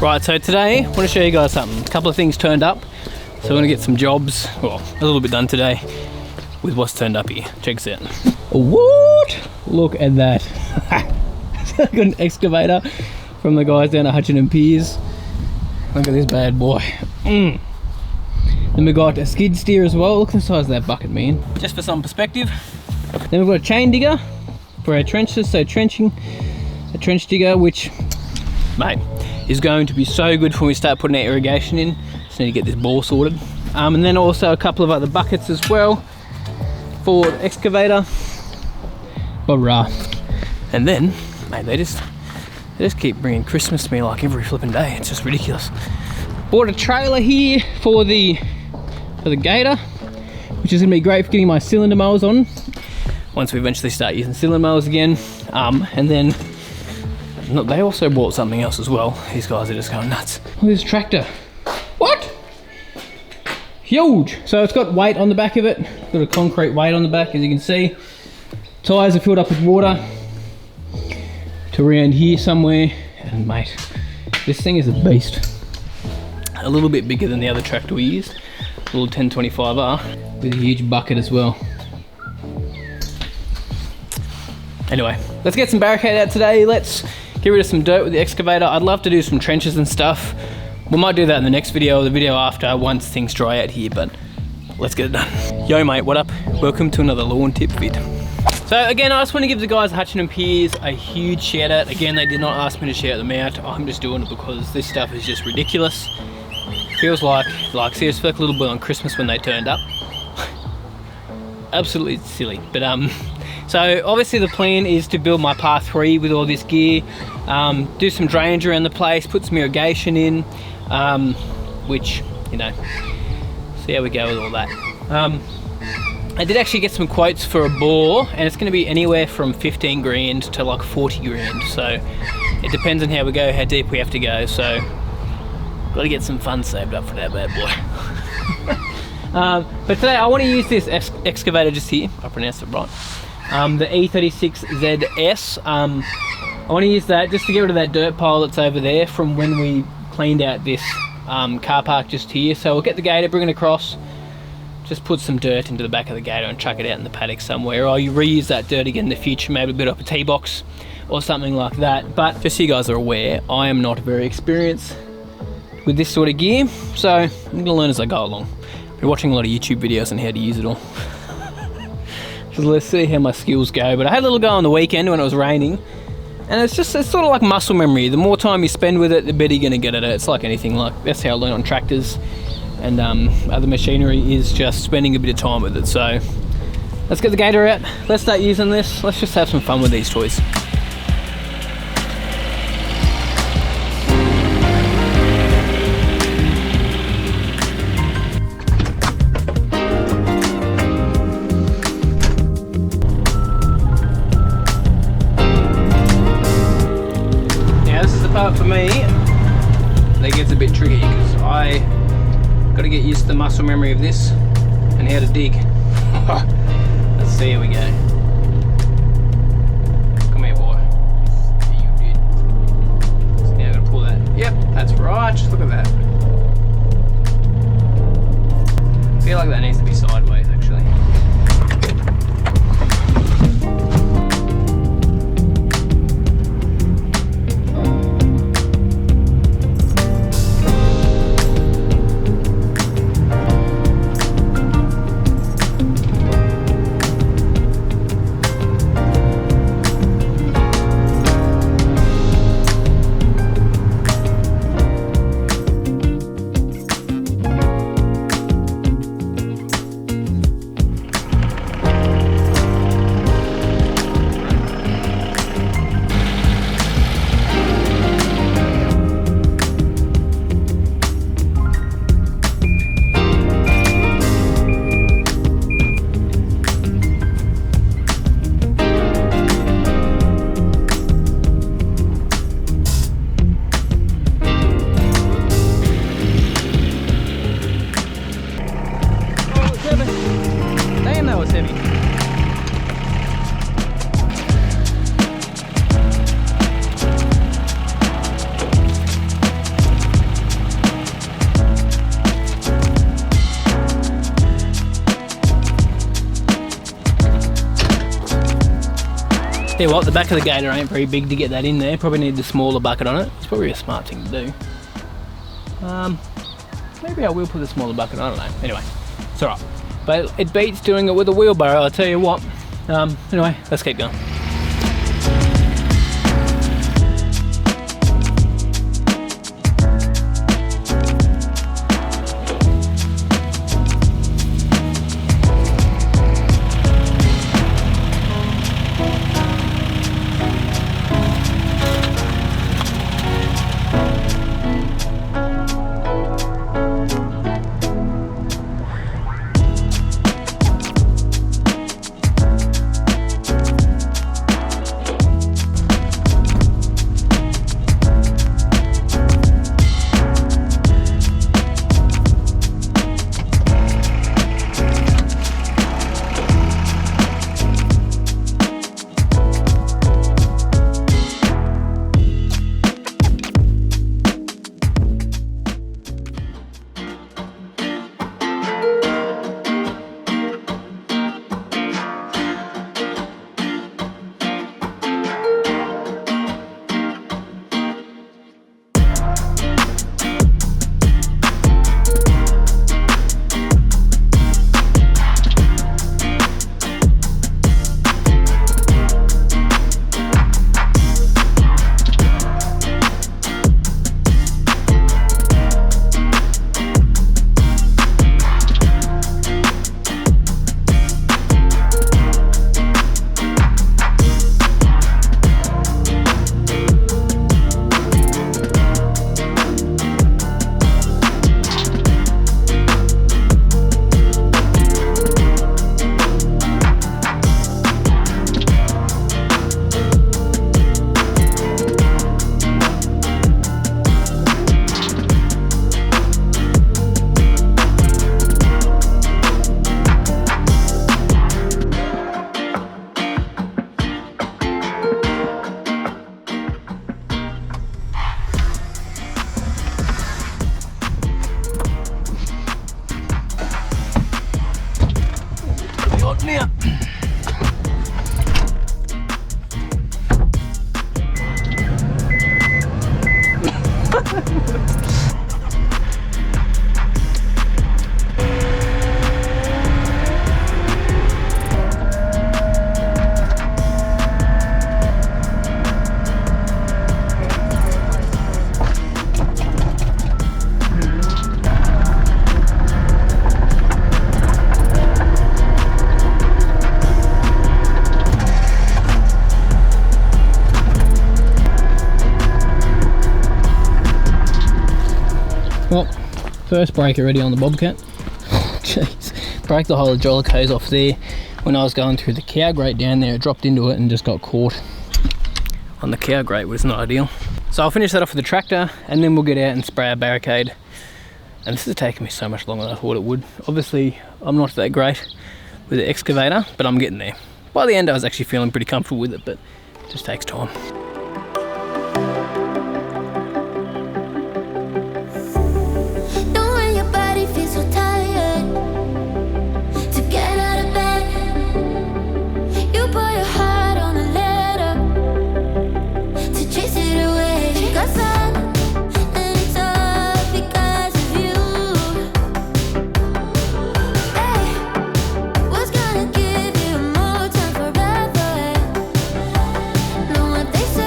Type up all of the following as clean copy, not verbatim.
Right, so today I want to show you guys something. A couple of things turned up. So we're going to get some jobs, well, a little bit done today with what's turned up here. Check this out. What? Look at that. Got an excavator from the guys down at Hutchin and Piers. Look at this bad boy. Then we got a skid steer as well. Look at the size of that bucket, man. Just for some perspective. Then we've got a chain digger for our trenches, so trenching. A trench digger, which, mate, is going to be so good for when we start putting our irrigation in. Just need to get this bore sorted. And then also a couple of other buckets as well for the excavator. Hurrah. And then, mate, they just keep bringing Christmas to me like every flipping day. It's just ridiculous. Bought a trailer here for the gator, which is going to be great for getting my cylinder mowers on once we eventually start using cylinder mowers again. And then they also bought something else as well. These guys are just going nuts. Look at this tractor. What? Huge. So it's got weight on the back of it. Got a concrete weight on the back, as you can see. Tyres are filled up with water to around here somewhere. And mate, this thing is a beast. A little bit bigger than the other tractor we used. A little 1025R with a huge bucket as well. Anyway, let's get some Barricade out today. Let's get rid of some dirt with the excavator. I'd love to do some trenches and stuff. We might do that in the next video or the video after once things dry out here, but let's get it done. Yo mate, what up? Welcome to another lawn tip vid. So again, I just want to give the guys at Hutchin and Piers a huge shout out. Again, they did not ask me to shout them out. I'm just doing it because this stuff is just ridiculous. Feels like seriously, like a little bit on Christmas when they turned up. Absolutely silly, but so obviously the plan is to build my par 3 with all this gear, do some drainage around the place, put some irrigation in, which, you know, see how we go with all that. I did actually get some quotes for a bore, and it's going to be anywhere from 15 grand to like 40 grand, so it depends on how we go, how deep we have to go, so got to get some funds saved up for that bad boy. But today I want to use this excavator just here, I pronounced it right. The E36ZS. I want to use that just to get rid of that dirt pile that's over there from when we cleaned out this car park just here. So we'll get the gator, bring it across, just put some dirt into the back of the gator and chuck it out in the paddock somewhere, or you reuse that dirt again in the future, maybe a bit up a tee box or something like that. But just so you guys are aware, I am not very experienced with this sort of gear, so I'm going to learn as I go along. I've been watching a lot of YouTube videos on how to use it all. Let's see how my skills go. But I had a little go on the weekend when it was raining, and it's sort of like muscle memory. The more time you spend with it, the better you're going to get at it. It's like anything, like that's how I learn on tractors and other machinery, is just spending a bit of time with it. So let's get the gator out, let's start using this, let's just have some fun with these toys. Part for me that gets a bit tricky because I got to get used to the muscle memory of this and how to dig. Let's see how we go. Come here, boy. You did. So now I'm gonna pull that. Yep, that's right. Just look at that. I feel like that needs to be sideways actually. Yeah, well, the back of the gator ain't very big to get that in there. Probably need the smaller bucket on it. It's probably a smart thing to do. Maybe I will put a smaller bucket on, I don't know. Anyway, it's alright. But it beats doing it with a wheelbarrow, I'll tell you what. Anyway, let's keep going. Now. Well, first break already on the Bobcat. Jeez, broke the whole hydraulic hose off there when I was going through the cow grate down there. It dropped into it and just got caught on the cow grate, which is not ideal. So I'll finish that off with the tractor and then we'll get out and spray our Barricade. And this has taken me so much longer than I thought it would. Obviously, I'm not that great with the excavator, but I'm getting there. By the end, I was actually feeling pretty comfortable with it, but it just takes time. They say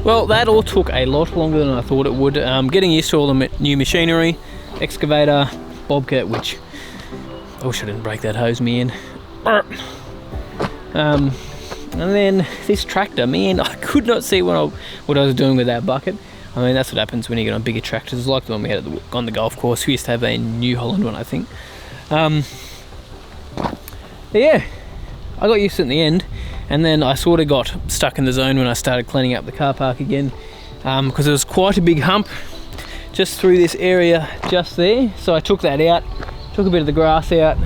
Well, that all took a lot longer than I thought it would. Getting used to all the new machinery, excavator, bobcat, which I wish I didn't break that hose, man. And then this tractor, man, I could not see what I was doing with that bucket. I mean, that's what happens when you get on bigger tractors, like the one we had on the golf course. We used to have a New Holland one, I think. Yeah, I got used to it in the end, and then I sort of got stuck in the zone when I started cleaning up the car park again, because there was quite a big hump just through this area just there. So I took that out, took a bit of the grass out.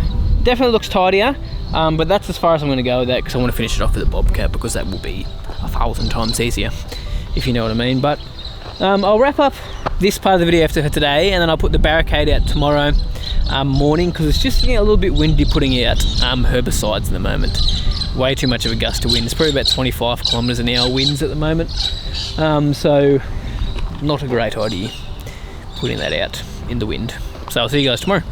Definitely looks tidier, but that's as far as I'm going to go with that, because I want to finish it off with a bobcat, because that will be 1,000 times easier, if you know what I mean. But I'll wrap up this part of the video for today, and then I'll put the Barricade out tomorrow morning, because it's just a little bit windy putting out herbicides at the moment. Way too much of a gust of wind. It's probably about 25 kilometers an hour winds at the moment, so not a great idea putting that out in the wind. So I'll see you guys tomorrow.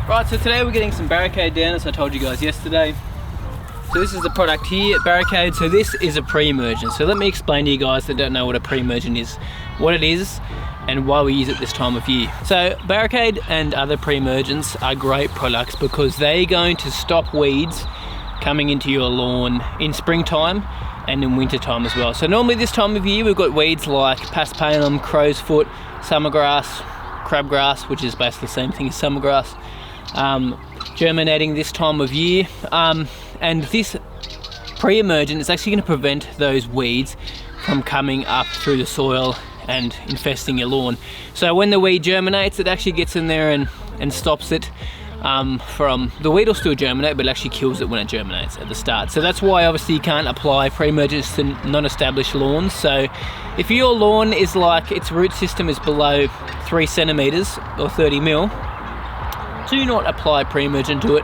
Right, so today we're getting some Barricade down, as I told you guys yesterday. So this is the product here, Barricade. So this is a pre-emergent. So let me explain to you guys that don't know what a pre-emergent is, what it is, and why we use it this time of year. So Barricade and other pre-emergents are great products because they're going to stop weeds coming into your lawn in springtime and in winter time as well. So normally this time of year we've got weeds like paspalum, crow's foot, summergrass, crabgrass, which is basically the same thing as summergrass, germinating this time of year, and this pre-emergent is actually going to prevent those weeds from coming up through the soil and infesting your lawn. So when the weed germinates, it actually gets in there and stops it from, the weed will still germinate, but it actually kills it when it germinates at the start. So that's why obviously you can't apply pre-emergents to non-established lawns. So if your lawn is like, its root system is below 3 centimeters or 30 mil, do not apply pre-emergent to it,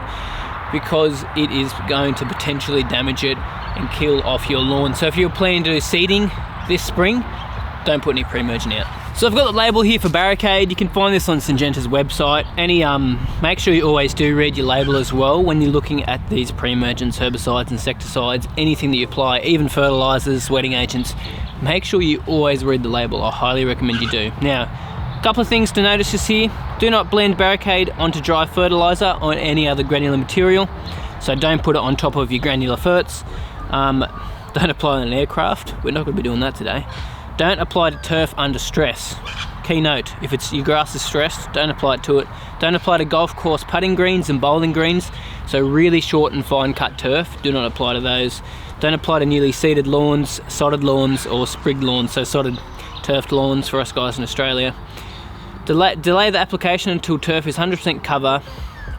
because it is going to potentially damage it and kill off your lawn. So if you're planning to do seeding this spring, don't put any pre-emergent out. So I've got the label here for Barricade. You can find this on Syngenta's website. Make sure you always do read your label as well when you're looking at these pre-emergents, herbicides, insecticides, anything that you apply, even fertilizers, wetting agents. Make sure you always read the label. I highly recommend you do. Now, a couple of things to notice just here. Do not blend Barricade onto dry fertilizer or any other granular material. So don't put it on top of your granular ferts. Don't apply on an aircraft. We're not going to be doing that today. Don't apply to turf under stress. Key note, if it's your grass is stressed, don't apply it to it. Don't apply to golf course putting greens and bowling greens. So really short and fine cut turf, do not apply to those. Don't apply to newly seeded lawns, sodded lawns or sprigged lawns, so sodded turfed lawns for us guys in Australia. Delay the application until turf is 100% cover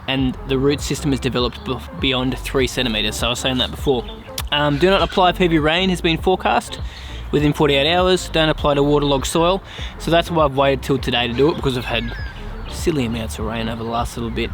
and the root system is developed beyond 3 centimeters. So I was saying that before. Do not apply if heavy rain has been forecast within 48 hours. Don't apply to waterlogged soil. So that's why I've waited till today to do it, because I've had silly amounts of rain over the last little bit.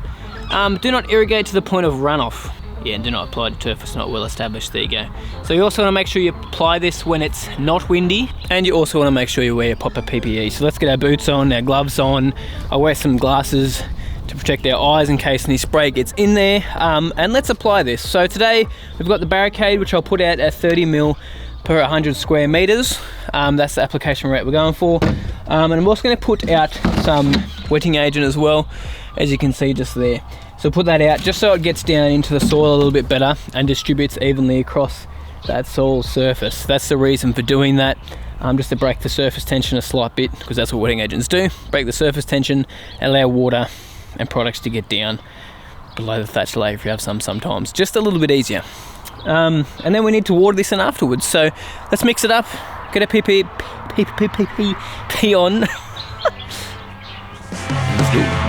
Do not irrigate to the point of runoff. Yeah, and do not apply to turf, it's not well established. There you go. So you also want to make sure you apply this when it's not windy, and you also want to make sure you wear your proper PPE. So let's get our boots on, our gloves on. I wear some glasses to protect our eyes in case any spray gets in there, and let's apply this. So today we've got the Barricade, which I'll put out at 30 mil per 100 square meters. That's the application rate we're going for, and I'm also going to put out some wetting agent as well, as you can see just there. So put that out just so it gets down into the soil a little bit better and distributes evenly across that soil surface. That's the reason for doing that, just to break the surface tension a slight bit, because that's what wetting agents do. Break the surface tension, allow water and products to get down below the thatch layer if you have some sometimes. Just a little bit easier. And then we need to water this in afterwards. So let's mix it up, get a PP on. Let's go.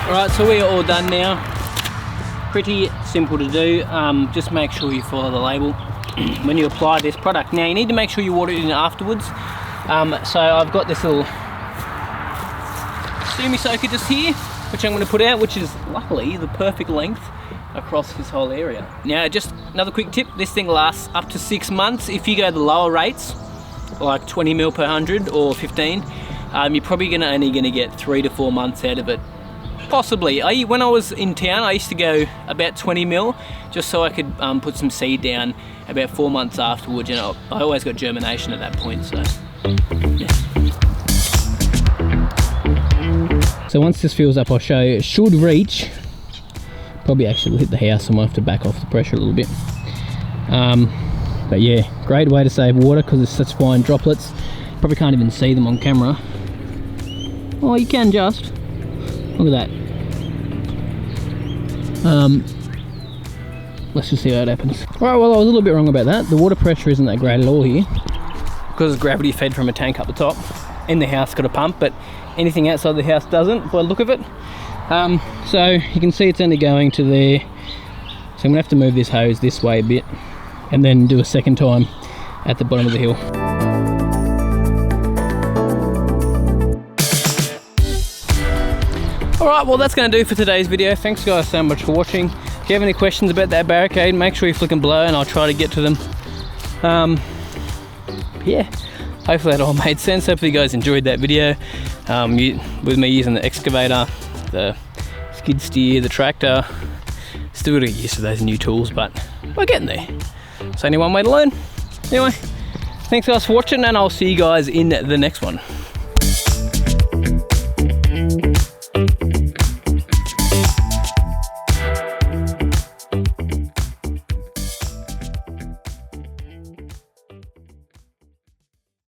Alright, so we are all done now. Pretty simple to do. Just make sure you follow the label when you apply this product. Now you need to make sure you water it in afterwards. So I've got this little Sumi soaker just here, which I'm going to put out, which is luckily the perfect length across this whole area. Now just another quick tip, this thing lasts up to 6 months. If you go the lower rates, like 20 mil per 100 or 15, you're probably only going to get 3 to 4 months out of it. Possibly. When I was in town, I used to go about 20 mil just so I could put some seed down about 4 months afterwards. You know, I always got germination at that point, so yeah. So once this fills up, I'll show you. It should reach, probably actually hit the house, I might have to back off the pressure a little bit. But yeah, great way to save water because it's such fine droplets. Probably can't even see them on camera. Oh, you can just. Look at that. Let's just see how it happens. Alright, well I was a little bit wrong about that. The water pressure isn't that great at all here because it's gravity fed from a tank up the top. In the house got a pump, but anything outside the house doesn't by the look of it. So you can see it's only going to there. So I'm gonna have to move this hose this way a bit and then do a second time at the bottom of the hill. Alright, well that's going to do for today's video. Thanks guys so much for watching. If you have any questions about that barricade, make sure you flick them below and I'll try to get to them. Yeah, hopefully that all made sense. Hopefully you guys enjoyed that video. With me using the excavator, the skid steer, the tractor. Still got to get used to those new tools, but we're getting there. It's only one way to learn. Anyway, thanks guys for watching and I'll see you guys in the next one.